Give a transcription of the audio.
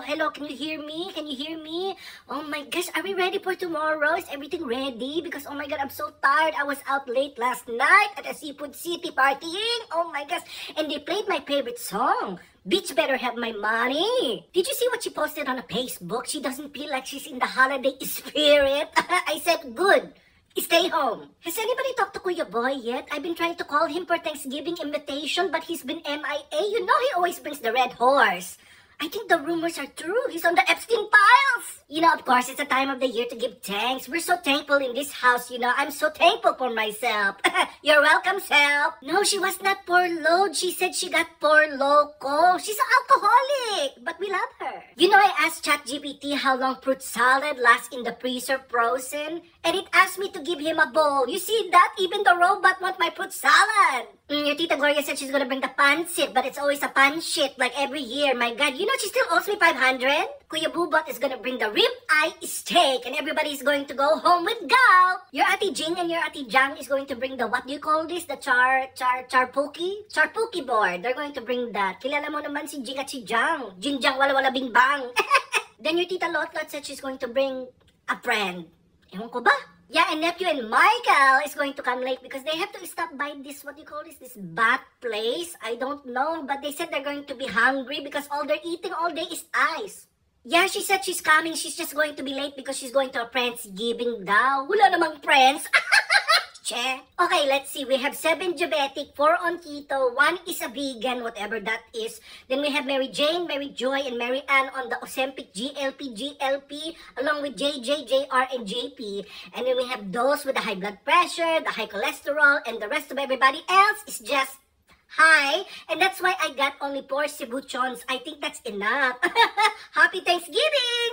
hello. Can you hear me? Can you hear me? Oh my gosh, are we ready for tomorrow? Is everything ready? Because, oh my God, I'm so tired. I was out late last night at a Seafood City partying. Oh my gosh. And they played my favorite song. Bitch better have my money. Did you see what she posted on Facebook? She doesn't feel like she's in the holiday spirit. I said, good. Stay home. Has anybody talked to Kuya Boy yet? I've been trying to call him for Thanksgiving invitation, but he's been MIA. You know he always brings the red horse. I think the rumors are true. He's on the Epstein files. You know, of course, it's a time of the year to give thanks. We're so thankful in this house, you know. I'm so thankful for myself. You're welcome, self. No, she was not poor load. She said she got poor loco. She's an alcoholic, but we love her. You know, I asked ChatGPT how long fruit salad lasts in the freezer frozen, and it asked me to give him a bowl. You see that? Even the robot wants my fruit salad. Your Tita Gloria said she's gonna bring the pancit, but it's always a pancit like every year. My God, you know she still owes me 500? Kuya Bubot is gonna bring the rib-eye steak, and everybody's going to go home with gout. Your Ate Jing and your Ate Jang is going to bring the, what do you call this? The charpuki? Charpuki board. They're going to bring that. Kilala mo naman si Jing at si Jang. Jing Jang wala wala bing bang. Then your Tita Lot said she's going to bring a friend. Ewan ko ba? Yeah, and nephew and Michael is going to come late because they have to stop by this, what do you call this bat place? I don't know, but they said they're going to be hungry because all they're eating all day is ice. Yeah, she said she's coming. She's just going to be late because she's going to a Friendsgiving daw. Wala namang friends. Che. Okay, let's see. We have 7 diabetic, 4 on keto, 1 is a vegan, whatever that is. Then we have Mary Jane, Mary Joy, and Mary Ann on the Ozempic GLP, along with JJ, JR, and JP. And then we have those with the high blood pressure, the high cholesterol, and the rest of everybody else is just high. And that's why I got only 4 cebuchons. I think that's enough. Happy Thanksgiving!